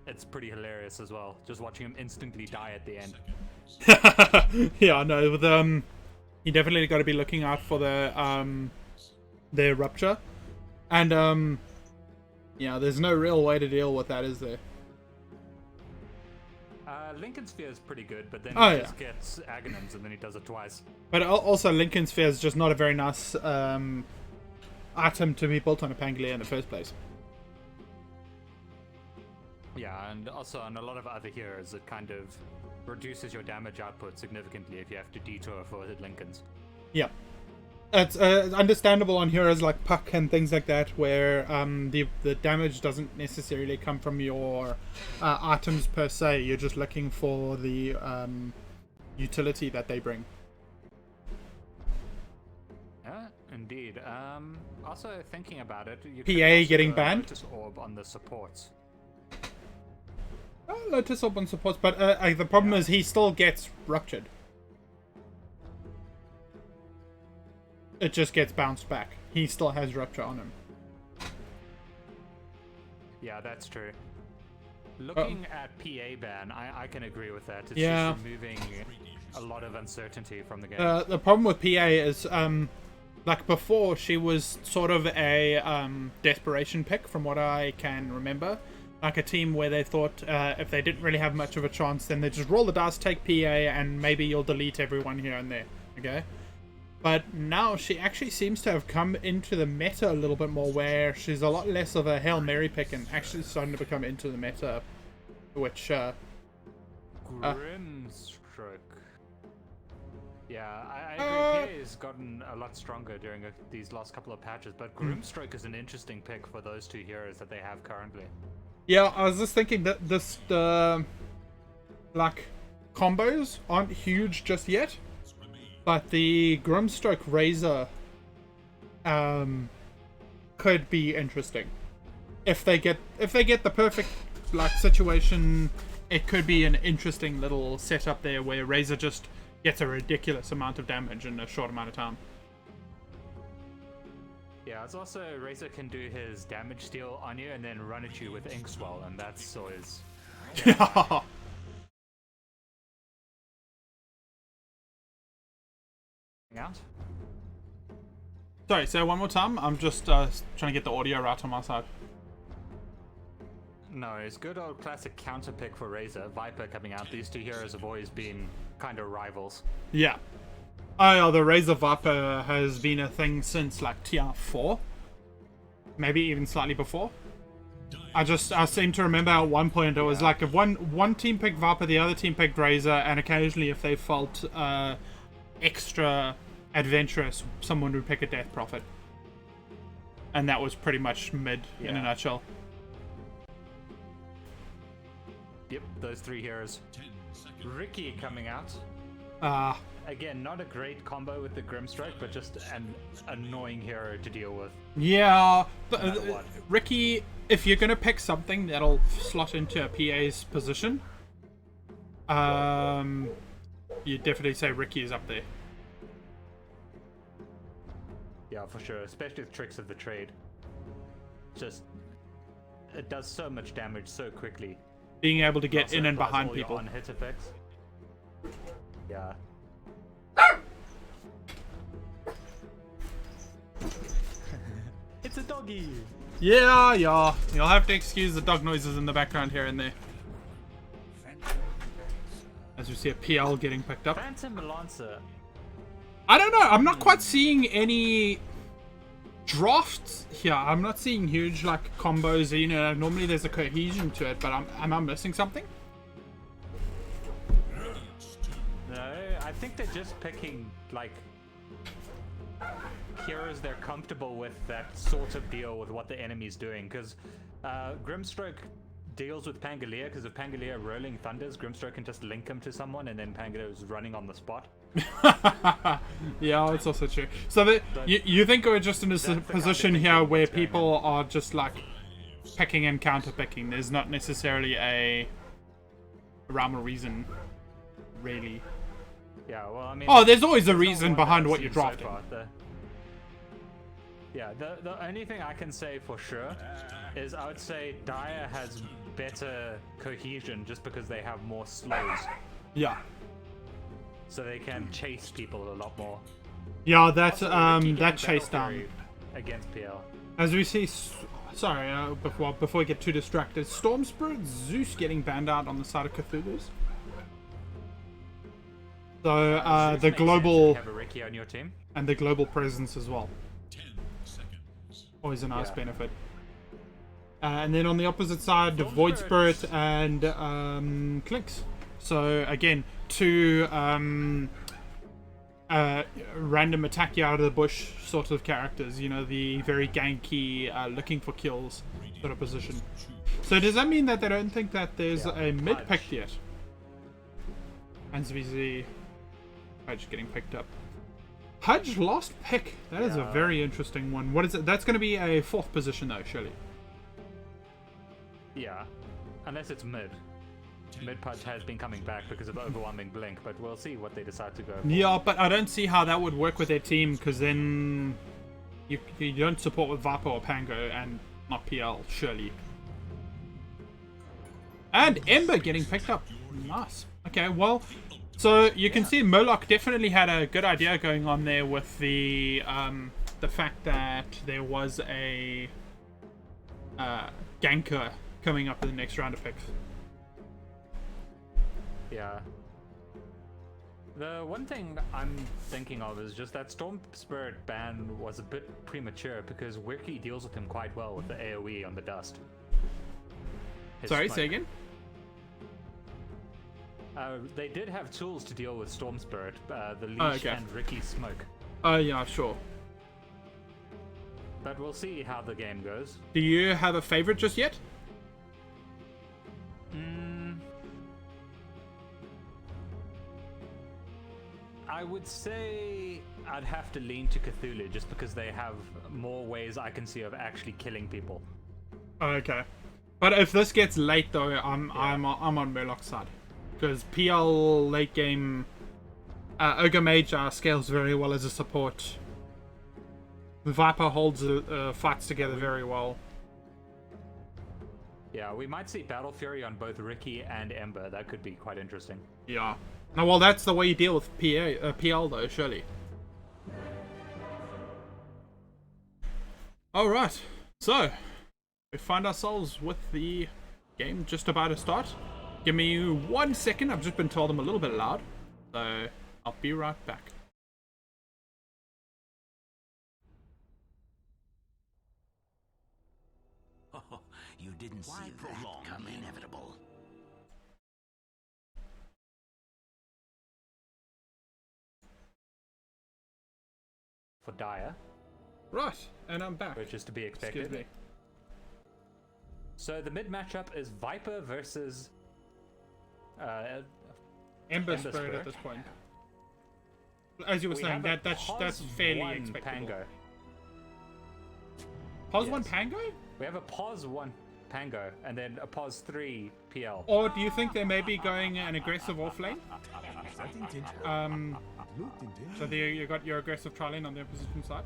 It's pretty hilarious as well. Just watching him instantly die at the end. Yeah, no, with you definitely got to be looking out for the rupture, and yeah, there's no real way to deal with that, is there? Lincoln Sphere is pretty good, but then Oh, he just gets Aghanim's and then he does it twice. But also, Lincoln Sphere is just not a very nice item to be built on a Pangolier in the first place. Yeah, and also on a lot of other heroes, it kind of reduces your damage output significantly if you have to detour for Lincolns. Yeah. It's understandable on heroes like Puck and things like that, where the damage doesn't necessarily come from your items per se. You're just looking for the utility that they bring. Yeah, indeed. Also, thinking about it, you PA getting banned? Lotus Orb on the supports. Lotus Orb on supports, but the problem is he still gets ruptured. It just gets bounced back. He still has rupture on him. Yeah, that's true. Looking at PA ban, I can agree with that. It's Yeah. just removing a lot of uncertainty from the game. The problem with PA is, like before, she was sort of a desperation pick, from what I can remember. Like a team where they thought if they didn't really have much of a chance, then they just roll the dice, take PA, and maybe you'll delete everyone here and there. Okay? But now she actually seems to have come into the meta a little bit more, where she's a lot less of a Hail Mary pick and actually starting to become into the meta, which... Grimstroke. Yeah, I agree. PA has gotten a lot stronger during these last couple of patches, but Grimstroke is an interesting pick for those two heroes that they have currently. Yeah, I was just thinking that like, combos aren't huge just yet. But the Grimstroke Razor could be interesting. If they get the perfect like situation, it could be an interesting little setup there where Razor just gets a ridiculous amount of damage in a short amount of time. Yeah, it's also Razor can do his damage steal on you and then run at you with Inkswell, and that's always out. Sorry, say one more time. I'm just trying to get the audio right on my side. No, it's good old classic counter pick for Razor. Viper coming out. These two heroes have always been kind of rivals. Yeah. Oh, yeah, the Razor Viper has been a thing since like TR4. Maybe even slightly before. I seem to remember at one point it was like if one team picked Viper, the other team picked Razor, and occasionally if they felt extra adventurous, someone would pick a Death Prophet. And that was pretty much mid in a nutshell. Yep, those three heroes. Ricky coming out. Again, not a great combo with the Grimstroke, but just an annoying hero to deal with. Yeah, but Ricky, if you're gonna pick something that'll slot into a PA's position, you definitely say Ricky is up there. Yeah, for sure, especially with Tricks of the Trade. Just, it does so much damage so quickly. Being able to get Also in and applies behind all your people. on-hit effects. Yeah. It's a doggy! Yeah. You'll have to excuse the dog noises in the background here and there. As we see a PL getting picked up. Phantom Lancer. I don't know. I'm not quite seeing any drafts here. I'm not seeing huge like combos. You know, normally there's a cohesion to it, but am I missing something? No, I think they're just picking like heroes they're comfortable with that sort of deal with what the enemy's doing. Because Grimstroke deals with Pangolier, because if Pangolier rolling thunders, Grimstroke can just link him to someone, and then Pangolier is running on the spot. Yeah, that's also true. So you think we're just in a position here where people are just like picking and counter picking. There's not necessarily a rhyme or reason, really. Yeah, well, I mean... Oh, there's always a reason behind what you're drafting. Yeah, the only thing I can say for sure is I would say Dire has better cohesion just because they have more slows. Yeah. So they can chase people a lot more. Yeah, that's Also, Ricky that getting chase Battle down. Fury against PL. As we see, sorry, before we get too distracted, Storm Spirit, Zeus getting banned out on the side of Cthulhu's. So Zeus the makes sense if global you have a Ricky on your team. and the global presence as well. 10 seconds. Always a nice Yeah. benefit. And then on the opposite side, the Storm Void Spirit. Spirit and Clinks. So again, two random attack you out of the bush sort of characters. You know, the very ganky, looking for kills sort of position. So does that mean that they don't think that there's a mid Pudge. picked yet? And ZVZ Pudge getting picked up. Pudge lost pick. That is a Yeah. very interesting one. What is it? That's going to be a 4th position though, surely. Yeah, unless it's mid. Mid Pudge has been coming back because of overwhelming blink, but we'll see what they decide to go for. Yeah, but I don't see how that would work with their team, because then you don't support with Viper or Pango and not PL, surely. And Ember getting picked up. Nice. Okay, well, so you can see Murloc definitely had a good idea going on there with the fact that there was a ganker coming up in the next round of picks. Yeah. The one thing I'm thinking of is just that Storm Spirit ban was a bit premature because Wiki deals with him quite well with the AoE on the dust. His Sorry, smoke. say again? They did have tools to deal with Storm Spirit, the Leash okay. and Ricky's smoke. Oh, yeah, sure. But we'll see how the game goes. Do you have a favorite just yet? I would say I'd have to lean to Cthulhu just because they have more ways I can see of actually killing people. Okay. But if this gets late though, I'm on Murloc's side. Because PL late game Ogre Mage scales very well as a support. Viper holds fights together very well. Yeah, we might see Battle Fury on both Ricky and Ember. That could be quite interesting. Yeah. No, well, that's the way you deal with PL though, surely. Alright. So, we find ourselves with the game just about to start. Give me 1 second. I've just been told I'm a little bit loud. So, I'll be right back. Oh, you didn't see that come inevitable. For Dire, Right, and I'm back. which is to be expected. Excuse me. So the mid matchup is Viper versus Ember Ember Spirit Spirit. at this point. As you were we saying, have a that's Pos fairly 1 expectable. Pango. Pos 1 Yes. Pango? We have a Pos 1 Pango and then a Pos 3 PL. Or do you think they may be going an aggressive off lane? So there you got your aggressive tri lane on the opposition side.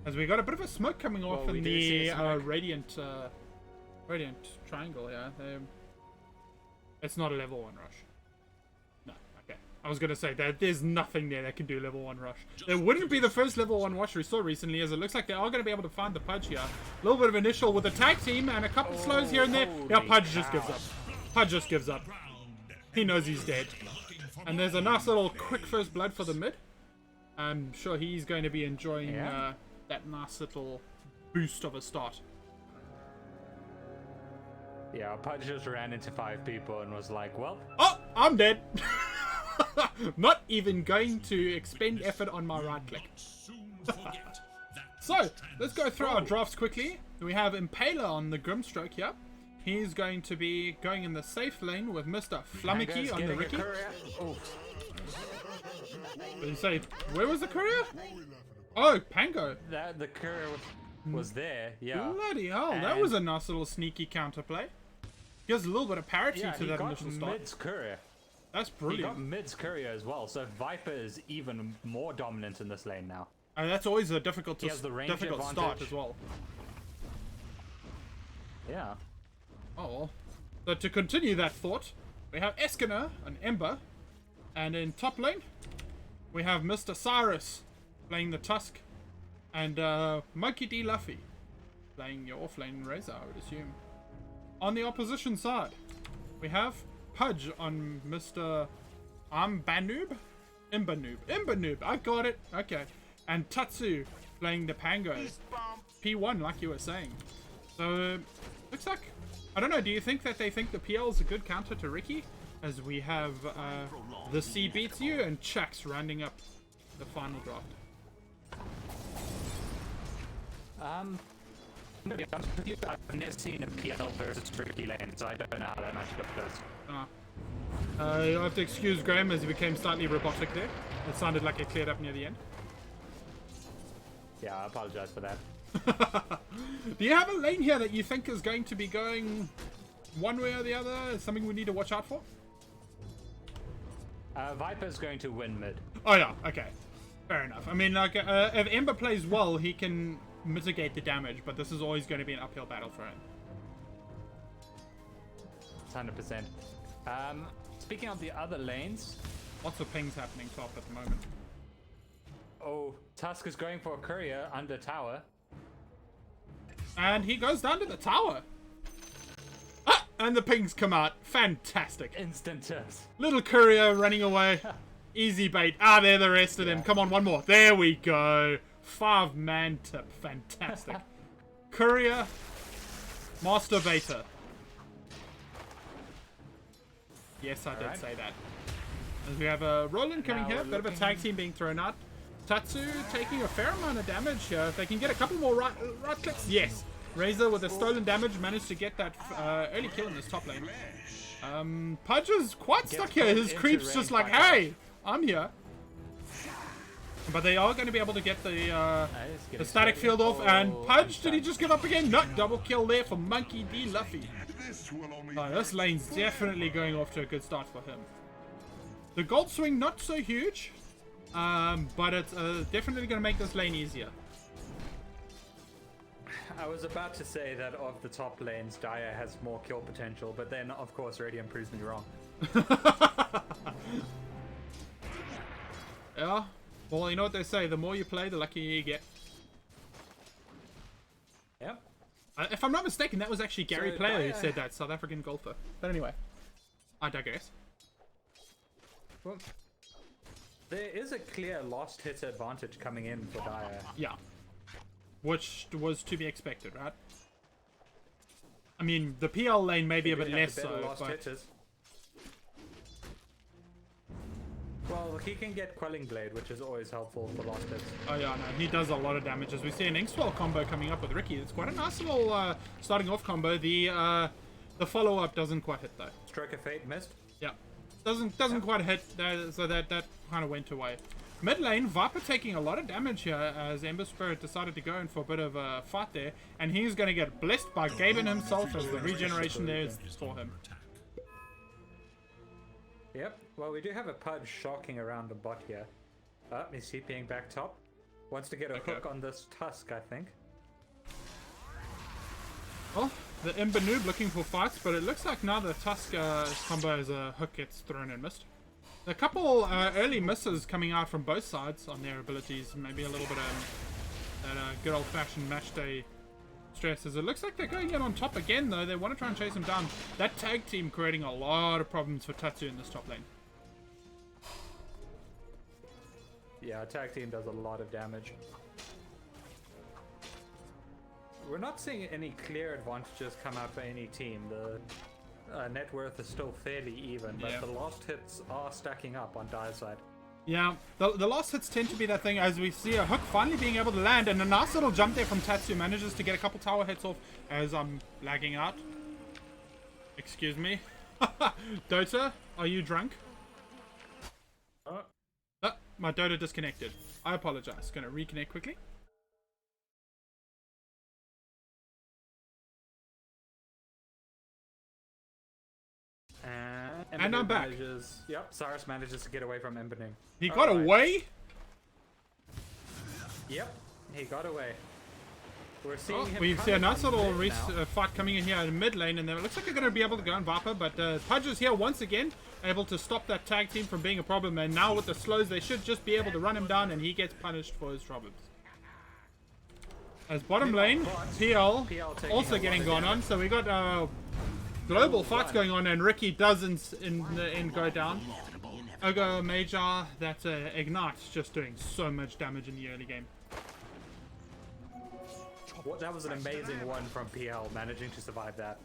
As we got a bit of a smoke coming off Well, we in do see the a smoke. Radiant triangle, yeah. It's not a level 1 rush. No, okay. I was going to say that there's nothing there that can do level 1 rush. There wouldn't be the first level 1 rush we saw recently, as it looks like they are going to be able to find the Pudge here. A little bit of initial with the tag team and a couple slows here and there. Yeah, holy Pudge just cow. gives up. Pudge just gives up. He knows he's dead. And there's a nice little quick first blood for the mid. I'm sure he's going to be enjoying Yeah. that nice little boost of a start. Yeah, Pudge just ran into 5 people and was like, well, Oh, I'm dead. Not even going to expend effort on my right click. So, let's go through our drafts quickly. We have Impaler on the Grimstroke here. He's going to be going in the safe lane with Mr. Flummocky Pango's on the getting a Ricky. courier. Oh, Did you say, where was the courier? Oh, Pango. the courier was there, yeah. Bloody hell, that And- was a nice little sneaky counterplay. Gives a little bit of parity Yeah, to he that got initial start. Mid's courier. That's He got brilliant. Mid's courier as well, so Viper is even more dominant in this lane now. That's always a difficult He has the range start advantage. as well. Yeah. Oh, well. So to continue that thought, we have Eskiner and Ember. And in top lane, we have Mr. Cyrus playing the Tusk. And Monkey D. Luffy playing your offlane Razor, I would assume. On the opposition side, we have Pudge on Mr. Imbanoob? Imbanoob, I got it. Okay. And Tatsu playing the Pango. P1, like you were saying. So, looks like... I don't know, do you think that they think the PL is a good counter to Ricky? As we have the C beats you and Chuck's rounding up the final draft. To be honest with you, I've never seen a PL versus Ricky lane, so I don't know how that matchup goes. You'll have to excuse Graham as he became slightly robotic there. It sounded like it cleared up near the end. Yeah, I apologize for that. Do you have a lane here that you think is going to be going one way or the other? Is something we need to watch out for? Viper's going to win mid. Oh yeah, okay. Fair enough. I mean, like, if Ember plays well, he can mitigate the damage, but this is always going to be an uphill battle for him. 100%. Speaking of the other lanes, Lots of pings happening top at the moment. oh, Tusk is going for a courier under tower. And he goes down to the tower. Ah, and the pings come out. Fantastic. Instant tips. Little courier running away. Easy bait. Ah, there the rest of them. Come on, one more. There we go. 5-man tip. Fantastic. Courier. Masturbator. Yes, I did Alright. say that. As we have a Roland coming Now here. we're Bit of a looking- tag team being thrown out. Tatsu taking a fair amount of damage here. If they can get a couple more right clicks. Yes. Razor with a stolen damage managed to get that early kill in this top lane. Pudge is quite stuck here. put His into creep's range just like, by hey, I'm here. But they are going to be able to get the Get static it field off. Oh, And Pudge, did he done. just give up again? No, double kill there for Monkey D. Luffy. This will only This lane's definitely going off to a good start for him. The gold swing, not so huge. But it's definitely going to make this lane easier. I was about to say that of the top lanes, Dire has more kill potential, but then, of course, Radiant proves me wrong. Yeah. Well, you know what they say, the more you play, the luckier you get. Yep. If I'm not mistaken, that was actually Gary So, Player who Dyer- said that, South African golfer. But anyway, I digress. Well, there is a clear lost hit advantage coming in for Dire. Yeah. Which was to be expected, right? I mean, the PL lane may be a They bit do have less the better so, lost but... hitters. Well, he can get Quelling Blade, which is always helpful for lost hits. Oh yeah, no, he does a lot of damage. As we see an Inkswell combo coming up with Ricky. It's quite a nice little starting off combo. The follow-up doesn't quite hit, though. Stroke of Fate missed. Yeah. Doesn't quite hit, so that kind of went away. Mid lane, Viper taking a lot of damage here as Ember Spirit decided to go in for a bit of a fight there. And he's going to get blessed by Gaben himself as the regeneration there is for him. Yep. Well, we do have a Pudge shocking around the bot here. He's CPing back top. Wants to get a hook on this Tusk, I think. Well, the Ember Noob looking for fights, but it looks like now the Tusk combo as a hook gets thrown and missed. A couple early misses coming out from both sides on their abilities. Maybe a little bit of that good old-fashioned match day stress. As it looks like they're going in on top again, though. They want to try and chase him down. That tag team creating a lot of problems for Tatsu in this top lane. Yeah, tag team does a lot of damage. We're not seeing any clear advantages come out for any team. The net worth is still fairly even, but Yeah. the lost hits are stacking up on Dire's side. Yeah, the last hits tend to be that thing as we see a hook finally being able to land, and a nice little jump there from Tatsu manages to get a couple tower hits off as I'm lagging out. Excuse me. Dota, are you drunk? My Dota disconnected. I apologize. Gonna reconnect quickly. And I'm back. Yep, Cyrus manages to get away from Embedding. He got away? Yep, he got away. We're seeing Oh, him we see a coming nice from little mid now. fight coming in here in mid lane, and it looks like they're going to be able to go on Viper, but Pudge is here once again, able to stop that tag team from being a problem, and now with the slows, they should just be able to run him down, and he gets punished for his troubles. As bottom lane, PL taking also a getting lot of gone on, damage. so we got global fights going on, and Ricky does in the end go down. Ogre Major, that Ignite's just doing so much damage in the early game. That was an amazing one from PL, managing to survive that.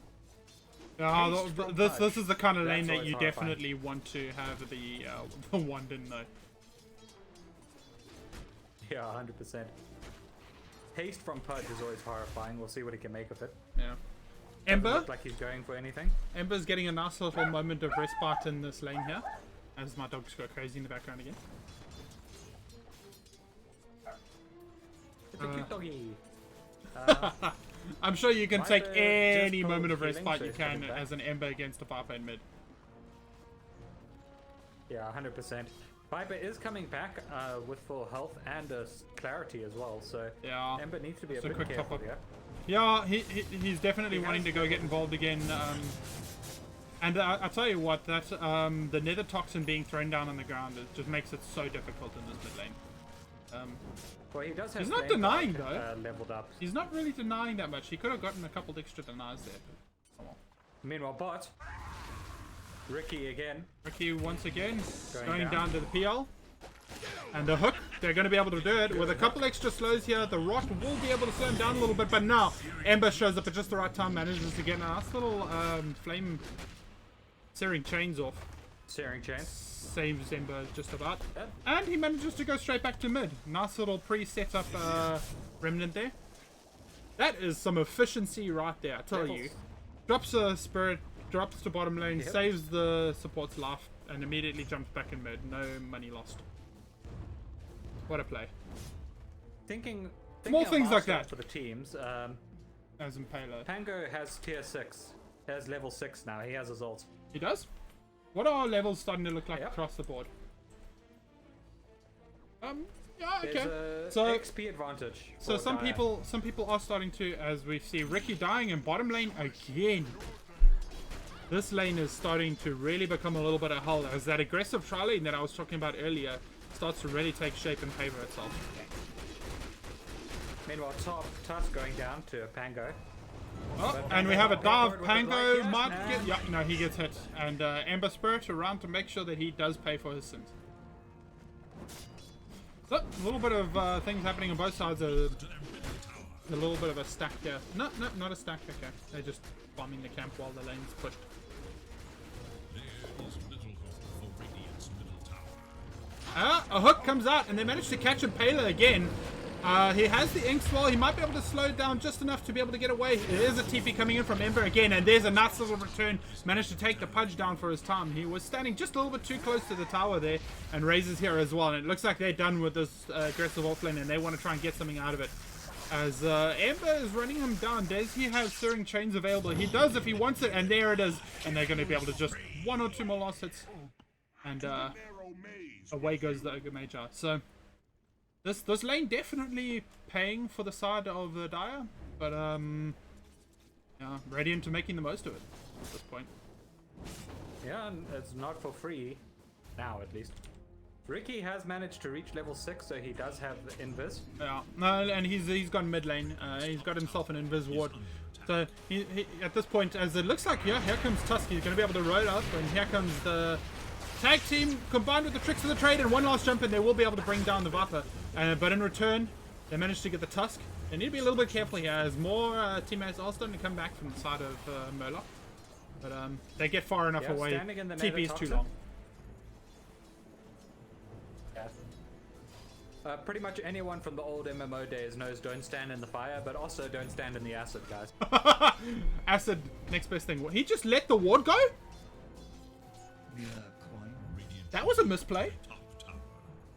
This is the kind of lane That's that always you horrifying. definitely want to have the wand in though. Yeah, 100%. Haste from Pudge is always horrifying. We'll see what he can make of it. Yeah. Doesn't Ember? look like he's going for anything. Ember's getting a nice little moment of respite in this lane here. As my dogs go crazy in the background again. It's a cute doggy. I'm sure you can take Viper any just moment of pulled healing, respite so you he's coming can back. as an Ember against a Viper in mid. Yeah, 100%. Viper is coming back with full health and clarity as well, so Yeah. Ember needs to be a So bit quick careful top up. here. Yeah, he's definitely He wanting has to go get involved again. And I'll tell you what, that the nether toxin being thrown down on the ground, it just makes it so difficult in this mid lane. Well, he does have He's not flame denying, guard, though. leveled up. He's not really denying that much. He could have gotten a couple extra denies there. But, oh well. Meanwhile, bot. Ricky again. Ricky once again going down. down to the PL. And the hook, they're going to be able to do it. With a couple extra slows here, the rot will be able to slow him down a little bit. But now, Ember shows up at just the right time, manages to get a nice little flame searing chains off. Searing chain. Saves Ember just about. Yep. And he manages to go straight back to mid. Nice little pre-set up remnant there. That is some efficiency right there, I tell Levels. you. Drops a spirit, drops to bottom lane, Yep. saves the support's life, and immediately jumps back in mid. No money lost. What a play. Thinking Small of things like milestone that. for the teams. As in Palo. Pango has tier 6. He has level 6 now. He has his ult. He does? What are our levels starting to look like Yep. across the board? Yeah, There's okay. a So- XP advantage. So for some Gaia. people are starting to, as we see Ricky dying in bottom lane again. This lane is starting to really become a little bit of hell as that aggressive tri lane that I was talking about earlier starts to really take shape and favor itself. Meanwhile, top Tusk going down to Pango. Oh, But and we Pango have a got dive. forward with the Pango blight here, might and- get. Yeah, no, he gets hit. And Ember Spirit around to make sure that he does pay for his sins. So, a little bit of things happening on both sides. A little bit of a stack here. No, not a stack. Okay. They're just bombing the camp while the lane's pushed. There's little hope for Radiant's middle tower. A hook comes out, and they manage to catch Impaler again. He has the ink swell. He might be able to slow it down just enough to be able to get away. There's a TP coming in from Ember again, and there's a nice little return. Managed to take the Pudge down for his time. He was standing just a little bit too close to the tower there, and Razor's here as well. And it looks like they're done with this aggressive offlane, and they want to try and get something out of it. As Ember is running him down. Does he have Searing Chains available? He does if he wants it, and there it is. And they're going to be able to just one or two more last hits. And away goes the Ogre Major. So this lane definitely paying for the side of the Dire, but yeah, Radiant to making the most of it at this point. Yeah, and it's not for free. Now, at least. Ricky has managed to reach level 6, so he does have Invis. Yeah, no, and he's gone mid lane. He's got himself an Invis ward. So he at this point, as it looks like, yeah, here comes Tusk. He's going to be able to roll up, and here comes the tag team combined with the tricks of the trade, and one last jump, and they will be able to bring down the Viper. But in return, they managed to get the Tusk. They need to be a little bit careful here, as more teammates are starting to come back from the side of Murloc. But they get far enough Yeah, away. standing in the TP is nether too toxin. long. Pretty much anyone from the old MMO days knows don't stand in the fire, but also don't stand in the acid, guys. Acid, next best thing. He just let the ward go? Radiant That was a misplay. top tower.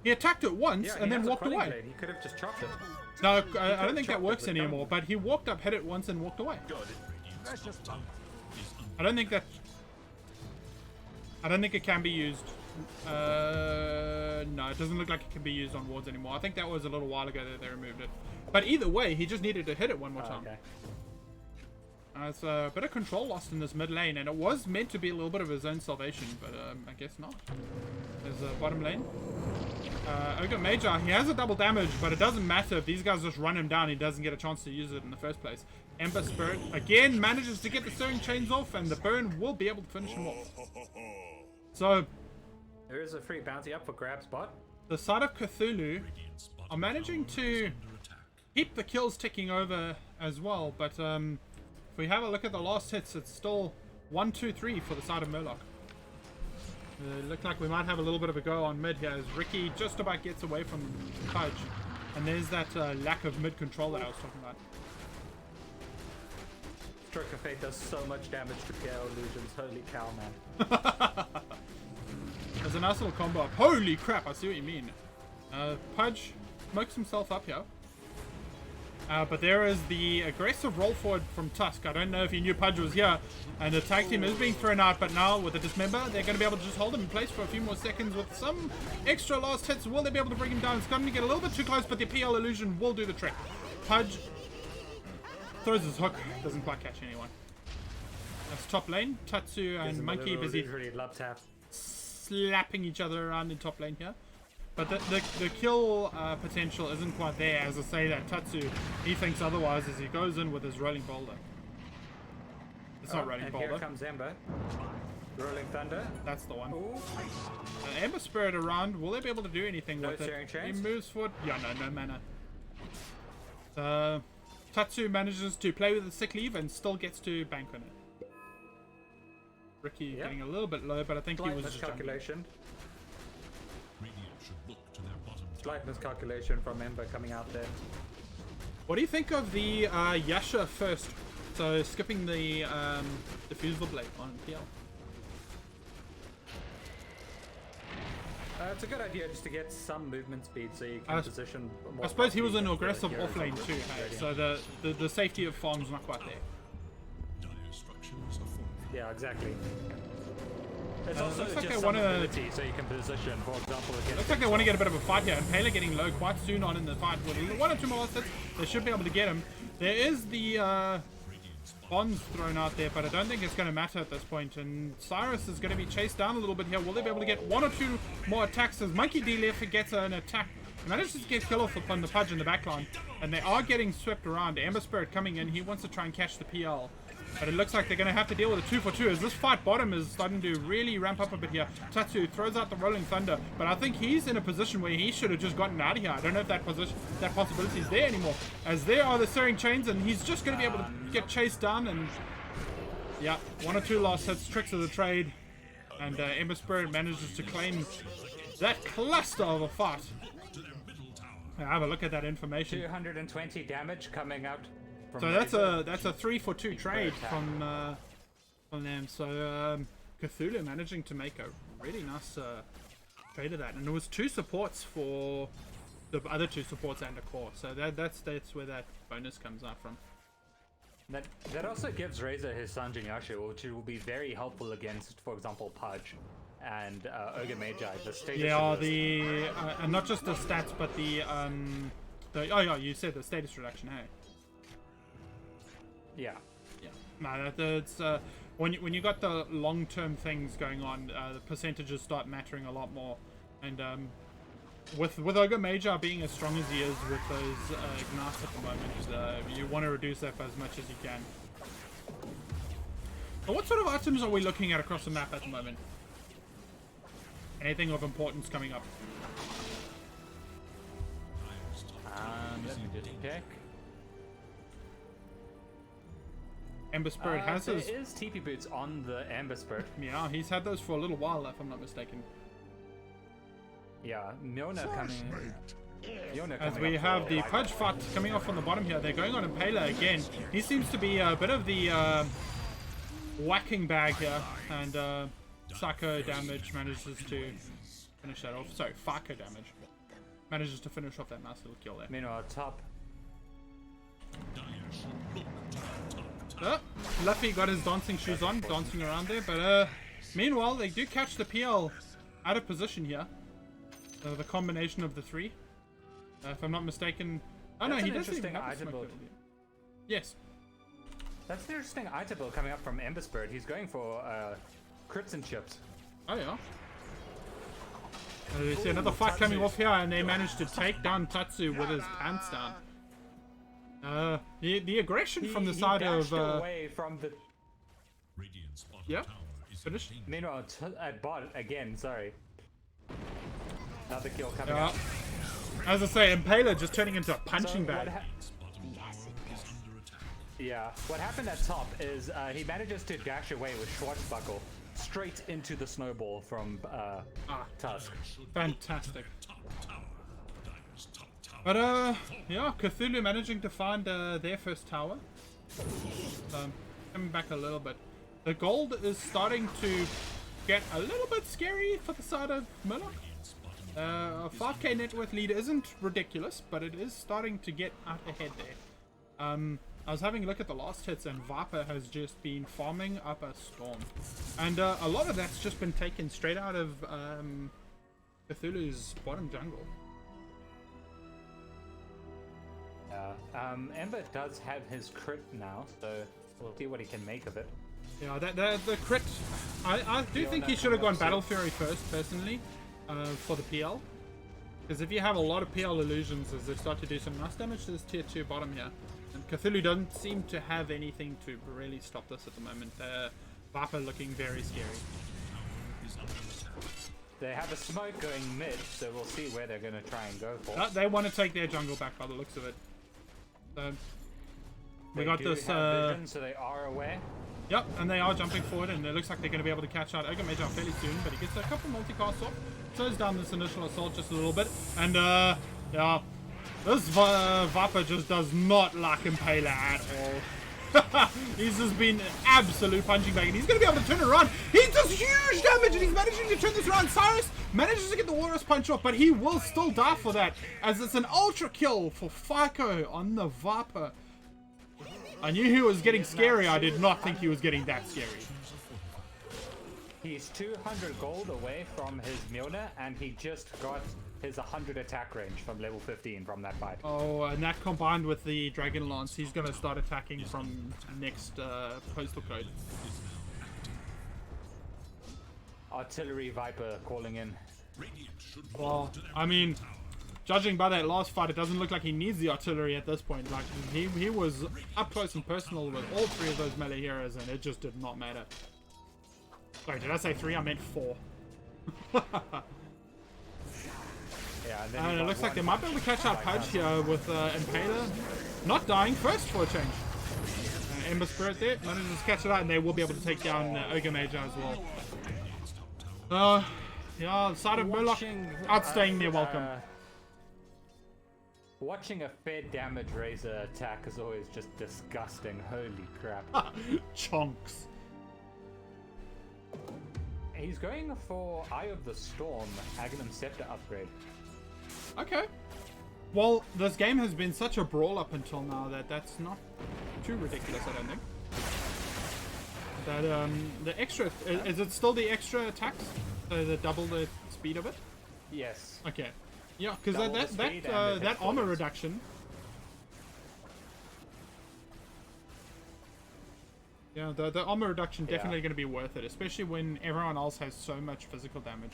He attacked it once Yeah, and he then has a walked quelling away. blade. He could have just chopped it. No, I don't could've think that chopped works it with anymore, but he walked up, hit it once, and walked away. Radiant's top tower is under I don't think it can be used No, it doesn't look like it can be used on wards anymore. I think that was a little while ago that they removed it. But either way, he just needed to hit it one more time. Okay. It's a bit of control lost in this mid lane, and it was meant to be a little bit of his own salvation, but I guess not. There's a bottom lane. Ogre Magi, he has a double damage, but it doesn't matter if these guys just run him down. He doesn't get a chance to use it in the first place. Ember Spirit, again, manages to get the stirring chains off, and the burn will be able to finish him off. So, There is a free bounty up for grab spot. the side of Cthulhu are managing to keep the kills ticking over as well, but if we have a look at the last hits, it's still 1, 2, 3 for the side of Murloc. Look like we might have a little bit of a go on mid here as Ricky just about gets away from Pudge. And there's that lack of mid control that I was talking about. Stroke of Fate does so much damage to PL illusions. Holy cow, man. There's a nice little combo up. Holy crap, I see what you mean. Pudge smokes himself up here. But there is the aggressive roll forward from Tusk. I don't know if he knew Pudge was here. And the tag team is being thrown out, but now with the Dismember, they're going to be able to just hold him in place for a few more seconds with some extra last hits. Will they be able to bring him down? It's going to get a little bit too close, but the PL illusion will do the trick. Pudge throws his hook. Doesn't quite catch anyone. That's top lane. Tatsu and Monkey busy Really love tap. slapping each other around in top lane here. But the kill potential isn't quite there. As I say that, Tatsu, he thinks otherwise as he goes in with his rolling boulder. It's not rolling and boulder. here comes Ember. Rolling Thunder. That's the one. Ooh. Ember Spirit around. Will they be able to do anything No with it? Searing Chains? He moves forward. Yeah, no mana. Tatsu manages to play with the sick leave and still gets to bank on it. Ricky getting a little bit low, but I think he Slight was just jumping. miscalculation. Radiant should look to their bottom tower. Slight miscalculation from Ember coming out there. What do you think of the Yasha first? So skipping the diffusal blade on PL. It's a good idea just to get some movement speed so you can position more. I suppose he was properly an for aggressive heroes offlane on too, hey? Radiant. So the safety of farm's not quite there. Dire structures are formed. Yeah, exactly. It's also looks like just they some wanna- ability so you can position, for example, against... Looks like they want to get a bit of a fight here, and Pele getting low quite soon on in the fight. With one or two more hits, they should be able to get him. There is the bonds thrown out there, but I don't think it's going to matter at this point. And Cyrus is going to be chased down a little bit here. Will they be able to get one or two more attacks as Monkey D left gets an attack? He manages to get kill off upon the Pudge in the backline, and they are getting swept around. Ember Spirit coming in. He wants to try and catch the PL. But it looks like they're going to have to deal with a 2-for-2 as this fight bottom is starting to really ramp up a bit here. Tatsu throws out the Rolling Thunder, but I think he's in a position where he should have just gotten out of here. I don't know if that possibility is there anymore, as there are the Stirring Chains, and he's just going to be able to get chased down. And yeah, one or two last hits, tricks of the trade, and Ember Spirit manages to claim that cluster of a fight. Have a look at that information. 220 damage coming out. So that's a 3-for-2 trade from them. So Cthulhu managing to make a really nice trade of that, and it was 2 supports for the other 2 supports and a core. So that's where that bonus comes out from. That also gives Razor his Sanjin Yasha, which will be very helpful against, for example, Pudge and Ogre Magi. The status. Yeah, and not just the stats, but the oh yeah, you said the status reduction, hey. Yeah. No, that's when you got the long-term things going on, the percentages start mattering a lot more. And with Ogre Magi being as strong as he is with those ignites at the moment, you want to reduce that as much as you can. So what sort of items are we looking at across the map at the moment? Anything of importance coming up? Let me just check. Ember Spirit has his... There is TP boots on the Ember Spirit. Yeah, he's had those for a little while, if I'm not mistaken. Yeah, Miona coming... As we have the Pudge fight coming off on the bottom here. They're going on Impaler again. He seems to be a bit of the whacking bag here. And Psycho damage manages to finish that off. Sorry, Farco damage. Manages to finish off that nice little kill there. Meanwhile, top. Luffy got his dancing shoes on, dancing around there. But meanwhile, they do catch the PL out of position here. The combination of the three. If I'm not mistaken... Oh, no, That's he an doesn't even interesting have a item smoke build. build. Yes. That's an interesting item build coming up from Ember Spirit. He's going for crits and chips. Oh, yeah. We see another fight coming off here, and they managed to take down Tatsu with his pants down. The aggression from the side of... away from the... Radiant's bottom Yeah, tower is finished. Meanwhile, at bot again, sorry. Another kill coming Yeah. up. As I say, Impaler just turning into a punching So what bag. bottom tower is under attack. Yeah, what happened at top is he manages to dash away with Schwarzbuckle straight into the snowball from Tusk. Fantastic. Top tower. Dire's top tower. But, yeah, Cthulhu managing to find their first tower. Coming back a little bit. The gold is starting to get a little bit scary for the side of Murloc. A 5k net worth lead isn't ridiculous, but it is starting to get out ahead there. I was having a look at the last hits, and Viper has just been farming up a storm. And a lot of that's just been taken straight out of Cthulhu's bottom jungle. Ember does have his crit now, so we'll see what he can make of it. Yeah, the crit... I do think he should have gone Battle Fury first, personally, for the PL. Because if you have a lot of PL illusions, as they start to do some nice damage to this tier 2 bottom here. And Cthulhu doesn't seem to have anything to really stop this at the moment. Viper looking very scary. They have a smoke going mid, so we'll see where they're going to try and go for. They want to take their jungle back by the looks of it. So, we got do this... have vision, so they are aware. Yep, and they are jumping forward, and it looks like they're going to be able to catch out Ogre Mage fairly soon, but he gets a couple multicasts off, slows down this initial assault just a little bit, and yeah, this Viper just does not like Impaler at all. He's just been an absolute punching bag, and he's going to be able to turn it around. He does huge damage, and he's managing to turn this around. Cyrus manages to get the Walrus Punch off, but he will still die for that, as it's an ultra kill for FICO on the Viper. I knew he was getting scary. I did not think he was getting that scary. He's 200 gold away from his Mjolnir, and he just got his 100 attack range from level 15 from that fight. Oh, and that combined with the Dragon Lance, he's going to start attacking from next postal code. Artillery Viper calling in. Well, I mean, judging by that last fight, it doesn't look like he needs the artillery at this point. Like, he was up close and personal with all three of those melee heroes, and it just did not matter. Sorry, did I say 3? I meant 4. Yeah, and then And he it got looks like one they might be able to catch out Pudge here with Impaler not dying first for a change. Ember Spirit there, manages to catch it out, and they will be able to take down Ogre Mage as well. Yeah, side of Murloc, outstaying their welcome. Watching a fair damage razor attack is always just disgusting. Holy crap. Chonks. He's going for Eye of the Storm, Aghanim Scepter upgrade. Okay. Well, this game has been such a brawl up until now that that's not too ridiculous, I don't think. That, the extra... Is it still the extra attacks? So the double the speed of it? Yes. Okay. Yeah, because Double the speed and the that hit armor points. reduction... Yeah, the armor reduction definitely going to be worth it, especially when everyone else has so much physical damage.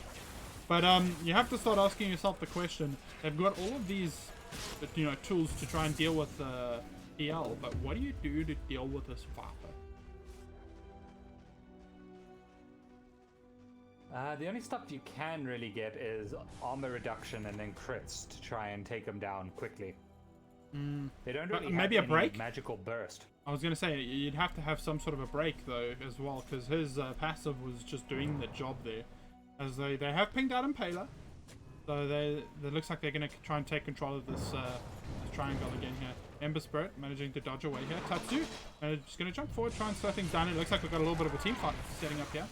But you have to start asking yourself the question. They've got all of these, tools to try and deal with PL, but what do you do to deal with this Viper? The only stuff you can really get is armor reduction and then crits to try and take them down quickly. They don't really maybe have a break? any magical burst. I was going to say, you'd have to have some sort of a break, though, as well, because his passive was just doing the job there. As they have pinged out Impaler, so it looks like they're going to try and take control of this triangle again here. Ember Spirit managing to dodge away here. Tatsu just going to jump forward, try and slow things down. It looks like we've got a little bit of a team fight setting up here.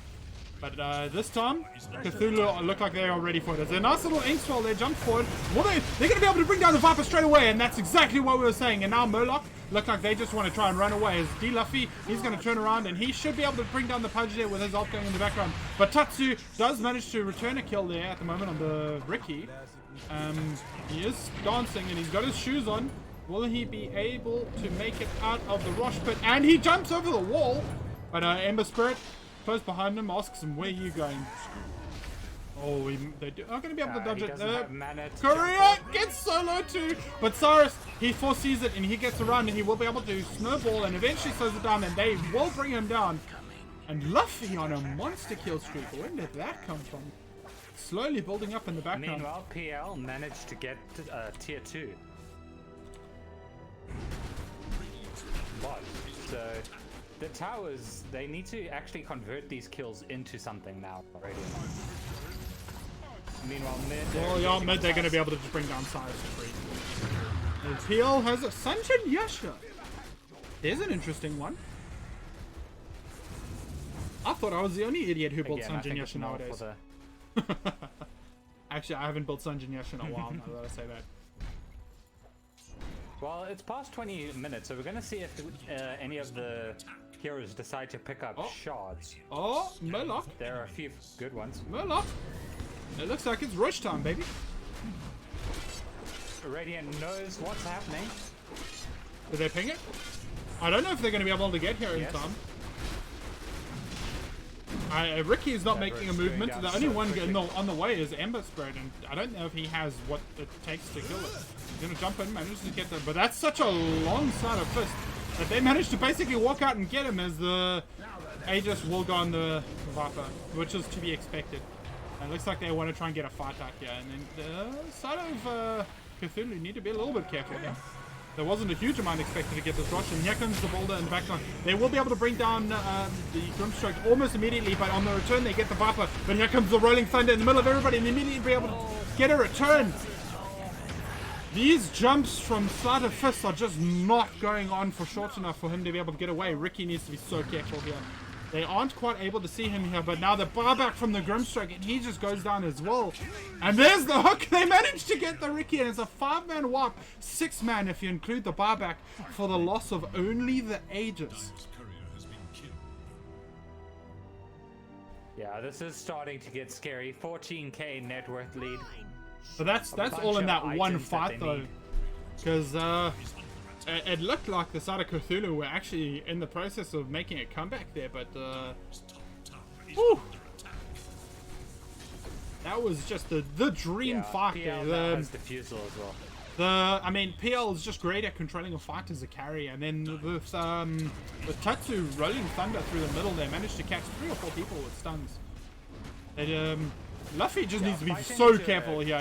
But this time, Cthulhu look like they are ready for it. It's a nice little ink swell. They jump forward. Well, they're going to be able to bring down the Viper straight away, and that's exactly what we were saying. And now Murloc look like they just want to try and run away. As D. Luffy, he's going to turn around, and he should be able to bring down the Pudge there with his ult going in the background. But Tatsu does manage to return a kill there at the moment on the Ricky. He is dancing, and he's got his shoes on. Will he be able to make it out of the Rosh pit? And he jumps over the wall. But Ember Spirit, close behind him, asks him, where are you going? Oh, they are going to be able to dodge it. Korea gets solo too. But Cyrus, he foresees it and he gets around and he will be able to snowball and eventually slows it down and they will bring him down. And Luffy on a monster kill streak. Where did that come from? Slowly building up in the background. Meanwhile, PL managed to get tier 2. But, so the towers, they need to actually convert these kills into something now already. Meanwhile, mid. Oh, yeah, mid, they're going to be able to just bring down Cyrus for free. And PL has a Sanjin Yasha. There's an interesting one. I thought I was the only idiot who built Sanjin Yasha nowadays. Actually, I haven't built Sanjin Yasha in a while, now that I say that. Well, it's past 20 minutes, so we're going to see if any of the heroes decide to pick up shards. Oh, Murloc. There are a few good ones. Murloc. It looks like it's rush time, baby. Radiant knows what's happening. Did they ping it? I don't know if they're going to be able to get here in time. Ricky is not making a movement. The only one on the way is Ember Spirit, and I don't know if he has what it takes to kill it. He's going to jump in, manages to get there, but that's such a long side of fist that they managed to basically walk out and get him as the Aegis will go on the Viper, which is to be expected. And it looks like they want to try and get a fight out here, and then the side of Cthulhu need to be a little bit careful here. There wasn't a huge amount expected to get this rush, and here comes the boulder in the background. They will be able to bring down the Grimstroke almost immediately, but on the return they get the Viper. But here comes the Rolling Thunder in the middle of everybody, and immediately be able to get a return. These jumps from Sleight of Fist are just not going on for short enough for him to be able to get away. Ricky needs to be so careful here. They aren't quite able to see him here, but now the bar back from the Grimstroke, and he just goes down as well. And there's the hook. They managed to get the Ricky, and it's a 5-man wipe. 6-man if you include the bar back for the loss of only the Aegis. Yeah, this is starting to get scary. 14k net worth lead. But that's all in that one fight, though. Because, it looked like the side of Cthulhu were actually in the process of making a comeback there, but whew, that was just the dream fight PL there. has defusal as well. I mean, PL is just great at controlling a fight as a carry, and then with Tatsu rolling thunder through the middle, they managed to catch 3 or 4 people with stuns. And Luffy just needs to be so careful here.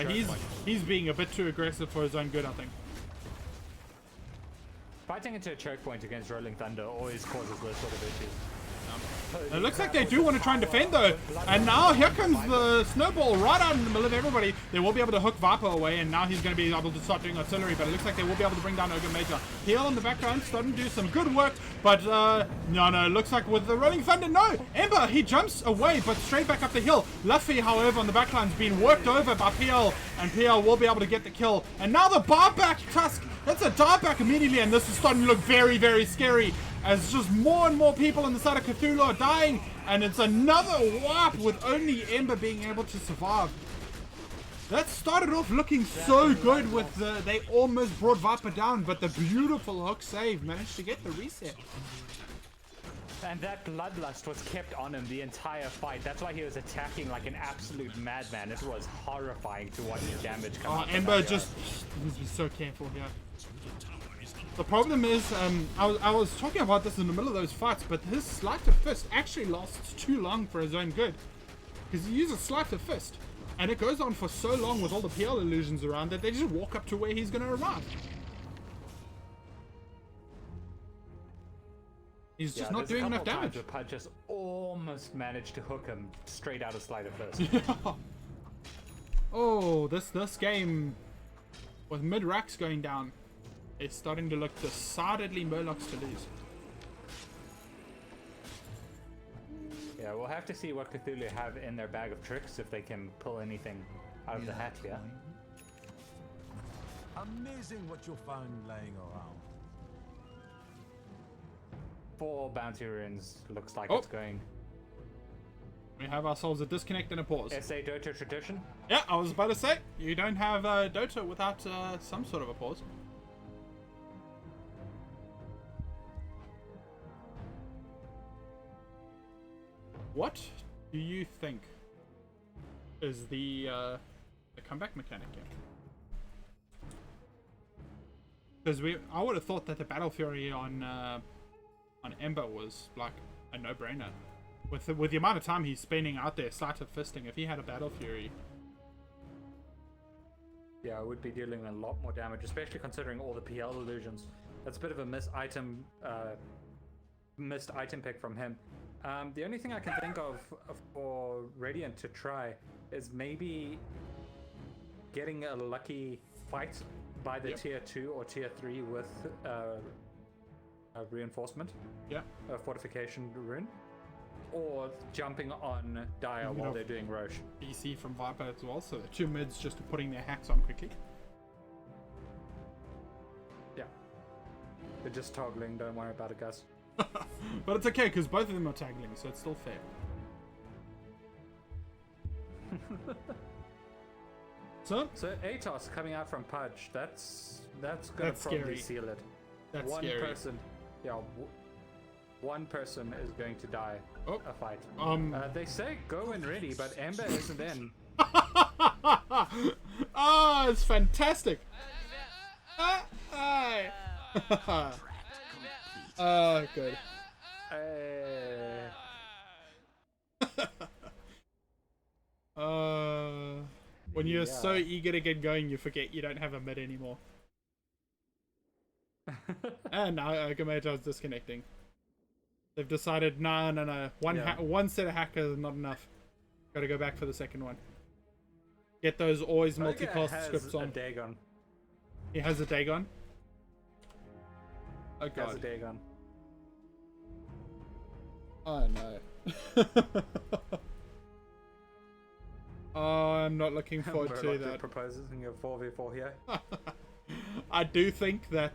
He's being a bit too aggressive for his own good, I think. Fighting into a choke point against Rolling Thunder always causes those sort of issues. It looks like they do want to try and defend though. And now here comes the snowball right out in the middle of everybody. They will be able to hook Viper away, and now he's going to be able to start doing artillery, but it looks like they will be able to bring down Ogre Major. Heal in the background, starting to do some good work, but no, it looks like with the Rolling Thunder, no! Ember, he jumps away, but straight back up the hill. Luffy, however, on the backline's been worked over by PL, and PL will be able to get the kill. And now the bar back Tusk, that's a dive back immediately, and this is starting to look very, very scary. As just more and more people on the side of Cthulhu are dying, and it's another wipe with only Ember being able to survive. That started off looking so good with they almost brought Viper down, but the beautiful hook save managed to get the reset. And that bloodlust was kept on him the entire fight. That's why he was attacking like an absolute madman. It was horrifying to watch the damage come out. Ember just needs to be so careful here. The problem is, I was talking about this in the middle of those fights, but his Sleight of Fist actually lasts too long for his own good. Because he uses Sleight of Fist, and it goes on for so long with all the PL illusions around that they just walk up to where he's going to arrive. He's just not doing enough damage. The Pudge just almost managed to hook him straight out of Sleight of Fist. Yeah. Oh, this game, with mid-racks going down, it's starting to look decidedly Murlocs to lose. Yeah, Yeah, we'll have to see what Cthulhu have in their bag of tricks, if they can pull anything out of the hat here. Amazing what you'll find laying around. 4 bounty runes, looks like Oh. it's going. We have ourselves a disconnect and a pause. SA Dota tradition. Yeah, I was about to say, you don't have Dota without some sort of a pause. What do you think is the comeback mechanic here? Because I would have thought that the Battle Fury on Ember was like a no-brainer. With the amount of time he's spending out there sleight of fisting, if he had a Battle Fury. Yeah, I would be dealing a lot more damage, especially considering all the PL illusions. That's a bit of a missed item pick from him. The only thing I can think of for Radiant to try is maybe getting a lucky fight by the tier 2 or tier 3 with a reinforcement, a fortification rune, or jumping on Dire while they're doing Roche. BC from Viper as well, so the 2 mids just putting their hacks on quickly. Yeah. They're just toggling, don't worry about it, guys. But it's okay, because both of them are taggling, so it's still fair. So Atos coming out from Pudge, that's gonna That's probably scary. seal it. That's One scary. person, one person is going to die a fight. They say go in ready, but Ember isn't in. Oh, it's fantastic. Oh, good. When you're so eager to get going, you forget you don't have a mid anymore. And now Gameta is disconnecting. They've decided, no. One set of hackers is not enough. Got to go back for the second one. Get those always multicast scripts on. Dagon. He has a Dagon. Oh He has a god. Dagon. Oh no. Oh, I'm not looking forward to Murloc that. proposing a 4v4 here. I do think that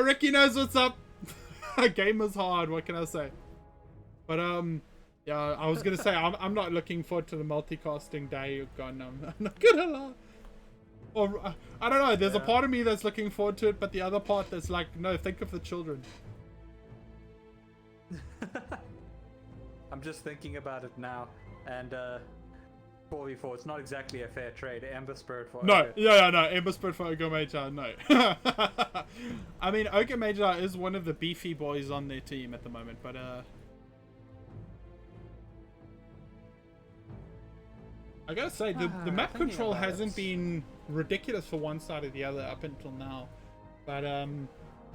Ricky knows what's up. Game is hard, what can I say? But yeah, I was gonna say I'm not looking forward to the multicasting day. God, no, I'm not gonna lie. Or I don't know, there's a part of me that's looking forward to it, but the other part that's like, no, think of the children. I'm just thinking about it now, and 4v4, it's not exactly a fair trade. Ember Spirit for No, Ogre. no. Ember Spirit for Ogre Major, no. I mean, Ogre Major is one of the beefy boys on their team at the moment, but I gotta say, the map thinking control about hasn't it. been ridiculous for one side or the other up until now. But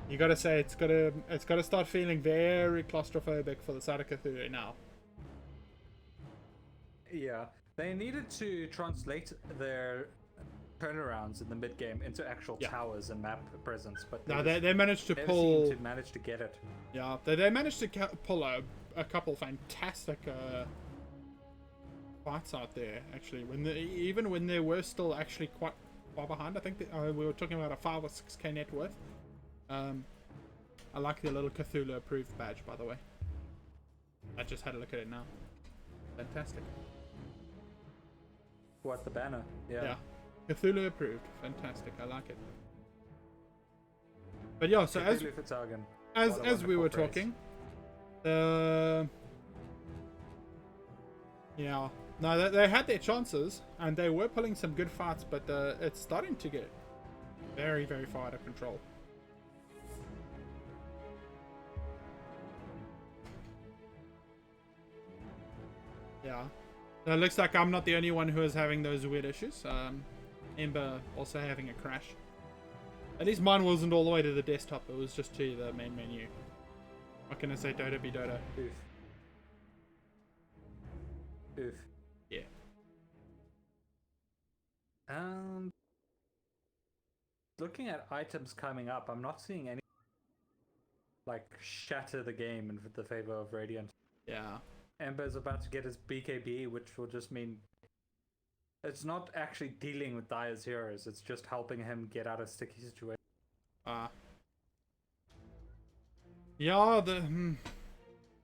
you gotta say it's gotta start feeling very claustrophobic for the side of Cthulhu now. Yeah, they needed to translate their turnarounds in the mid game into actual towers and map presence, but No, they managed to never pull. seemed to manage to get it. Yeah, they managed to pull a couple fantastic fights out there. Actually, even when they were still actually quite far behind. I think we were talking about a 5 or 6k net worth. I like the little Cthulhu approved badge, by the way. I just had a look at it now. Fantastic. What, the banner? Yeah. Cthulhu approved. Fantastic. I like it. But yeah, so Cthulhu Fitagan. as we were talking, yeah, no, they had their chances and they were pulling some good fights, but it's starting to get very, very far out of control. Yeah. It looks like I'm not the only one who is having those weird issues. Ember also having a crash. At least mine wasn't all the way to the desktop, it was just to the main menu. What can I say, Dota be Dota? Oof. Oof. Yeah. Looking at items coming up, I'm not seeing any like shatter the game in the favor of Radiant. Yeah. Ember's about to get his BKB, which will just mean it's not actually dealing with Dire's heroes, it's just helping him get out of sticky situations. Yeah, I don't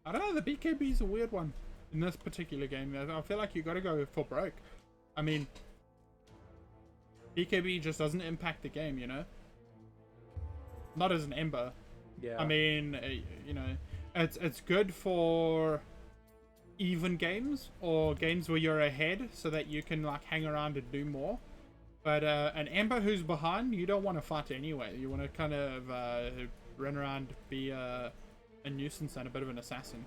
know, the BKB is a weird one in this particular game. I feel like you gotta go for broke. I mean, BKB just doesn't impact the game, you know? Not as an Ember. Yeah. I mean, you know, it's good for even games or games where you're ahead so that you can like hang around and do more. But an Ember who's behind, you don't want to fight anyway. You want to kind of run around, be a nuisance and a bit of an assassin.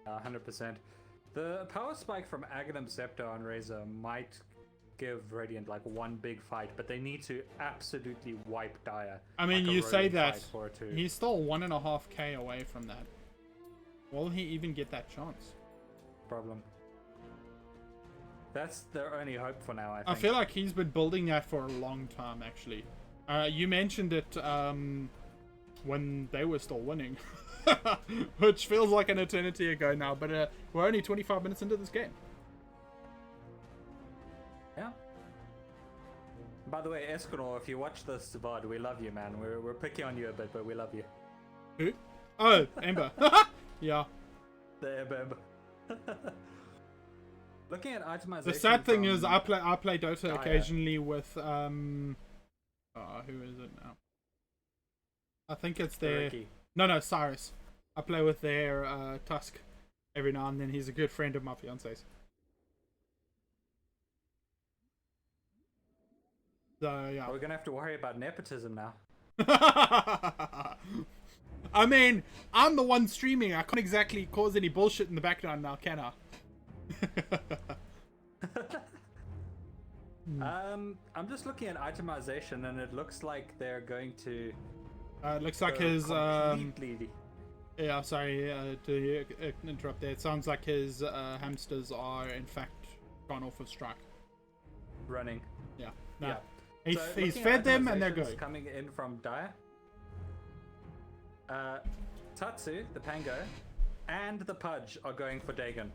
100%. The power spike from Aghanim Scepter on Razor might give Radiant like one big fight, but they need to absolutely wipe Dire. I mean, like you say rolling that, fight for it to- he's still 1.5k away from that. Will he even get that chance? problem. That's their only hope for now, I think. I feel like he's been building that for a long time, actually. You mentioned it when they were still winning, which feels like an eternity ago now, but we're only 25 minutes into this game. Yeah. By the way, Escanor, if you watch this VOD, we love you, man. We're picking on you a bit, but we love you. Who? Oh, Ember. Yeah. The Ember. Looking at itemization. The sad thing is, from I play Dota Dire. occasionally with who is it now? I think it's their Ricky. no Cyrus. I play with their Tusk every now and then. He's a good friend of my fiance's. So yeah. We're gonna have to worry about nepotism now. I mean, I'm the one streaming. I can't exactly cause any bullshit in the background now, can I? I'm just looking at itemization, and it looks like they're going to. It looks like go his completely. yeah, sorry to interrupt there. It sounds like his hamsters are in fact gone off of strike. Running. Yeah. No. Yeah. He's So he's looking at fed them and they're itemizations good. coming in from Dire. Tatsu, the Pango, and the Pudge are going for Dagon.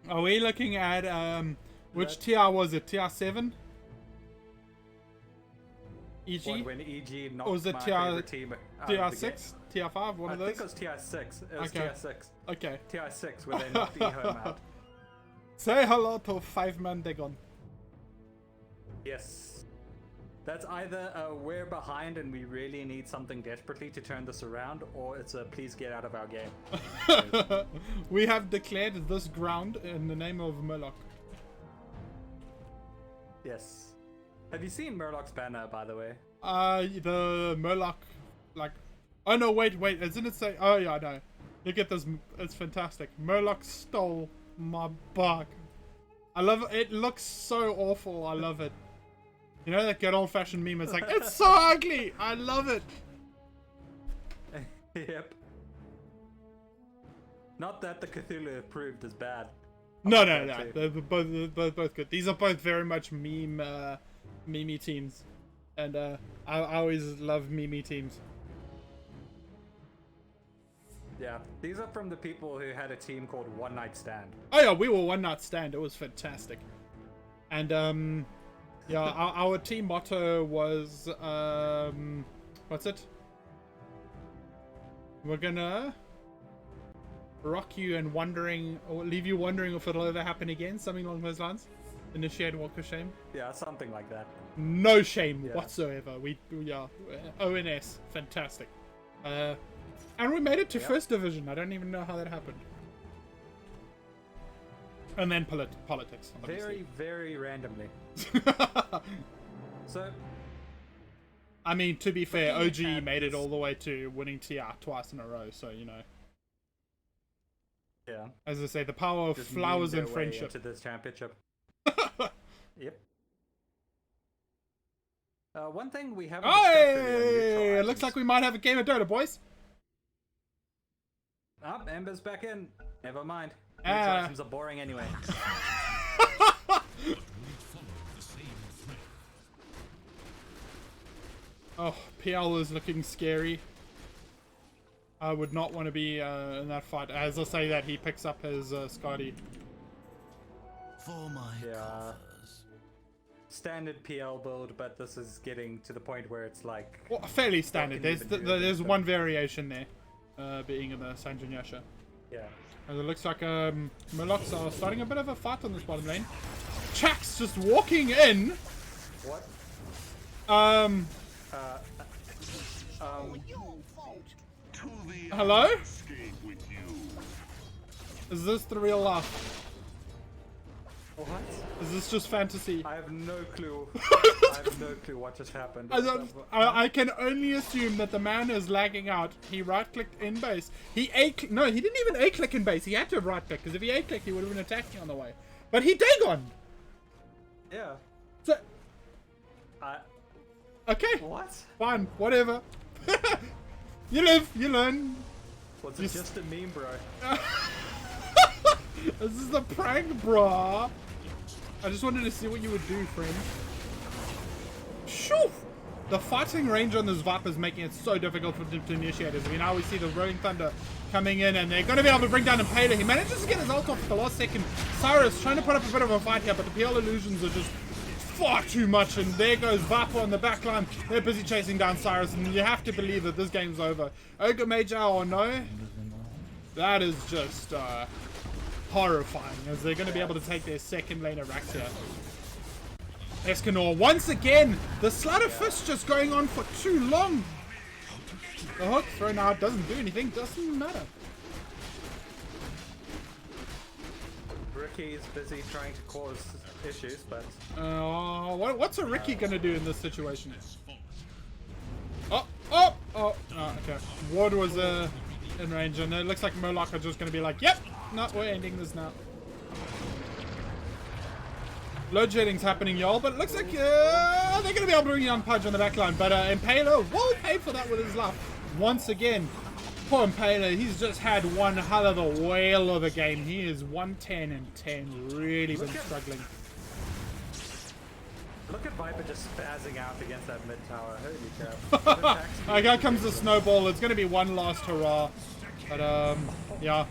Are we looking at which tier was it? Tier 7? EG? What, when EG knocked Or was it my tier favorite team out tier of the 6? game? Tier 5? One I of think those? it was tier 6. It was Okay. tier 6. Okay. Tier 6 where they knocked Ehome out. Say hello to 5-man Dagon. Yes. That's either we're behind and we really need something desperately to turn this around, or it's a please get out of our game. We have declared this ground in the name of Murloc. Yes. Have you seen Murloc's banner, by the way? The Murloc, like, oh no, wait, isn't it say? Oh yeah, I know. Look at this, it's fantastic. Murloc stole my bug. I love it. It looks so awful. I love it. You know that good old-fashioned meme? It's like, it's so ugly. I love it. Yep. Not that the Cthulhu proved as bad. No. that too. They're both good. These are both very much meme teams, and I always love meme teams. Yeah, these are from the people who had a team called One Night Stand. Oh yeah, we were one night stand. It was fantastic, and yeah, our team motto was what's it? We're gonna rock you and wondering, or leave you wondering if it'll ever happen again. Something along those lines. Initiate walk of shame. Yeah, something like that. No shame Yeah. whatsoever. We are ONS, fantastic. And we made it to Yep. first division. I don't even know how that happened. And then politics, obviously. Very, very randomly. So, I mean, to be fair, Looking OG at made it this- all the way to winning TR twice in a row. So you know, yeah. as I say, the power of Just flowers memed and their way friendship. into this championship. Yep. One thing we haven't discussed really on neutral Hey! It looks items. like we might have a game of Dota, boys. Ember's back in. Never mind. Ah. Neutral items are boring anyway. Oh, PL is looking scary. I would not want to be in that fight. As I say that, he picks up his Scotty. For my coffers. Standard PL build, but this is getting to the point where it's like... Well, fairly standard. What can you even do There's with one them? variation there, being in the Sanjunyasha. Yeah. And it looks like Murlocs are starting a bit of a fight on this bottom lane. Chax just walking in. What? Hello? Is this the real life? What? Is this just fantasy? I have no clue. I have no clue what just happened. I can only assume that the man is lagging out. He right-clicked in base. No, he didn't even A-click in base. He had to have right-clicked, because if he A-clicked, he would have been attacking on the way. But he Dagon! Yeah. So, I... okay, What? fine, whatever. You live, you learn. Was it just a meme, bro? This is a prank, brah. I just wanted to see what you would do, friend. Shoo! The fighting range on this Viper is making it so difficult for them to initiate it. Now we see the Rolling Thunder coming in, and they're going to be able to bring down Impaler. He manages to get his ult off at the last second. Cyrus trying to put up a bit of a fight here, but the PL illusions are just far too much, and there goes Viper on the back line. They're busy chasing down Cyrus, and you have to believe that this game's over. Ogre Magi or no, that is just horrifying, as they're going to be able to take their second lane of Rax here. Escanor once again, the sleight of fist just going on for too long. The hook thrown out doesn't do anything, doesn't matter. Ricky is busy trying to cause issues, but... What's a Ricky gonna do in this situation? Oh, okay. Ward was in range, and it looks like Murloc are just gonna be like, yep, no, we're ending this now. Load shedding's happening, y'all, but it looks like they're gonna be able to bring down Pudge on the back line, but Impaler will pay for that with his life once again. Poor Impaler, he's just had one hell of a whale of a game. He is 110 and 10, really been struggling. Look at Viper just spazzing out against that mid tower. Holy crap. Alright, here comes the snowball. It's gonna be one last hurrah. But yeah.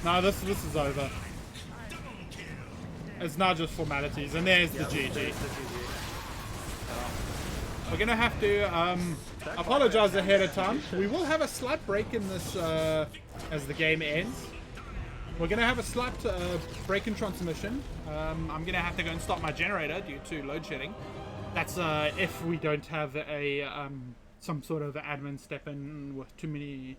No, this is over. It's not just formalities, and there's the GG. We're gonna have to apologize ahead of time. We will have a slight break in this as the game ends. We're gonna have a slight break in transmission. I'm gonna have to go and stop my generator due to load shedding. That's if we don't have a some sort of admin step in with too many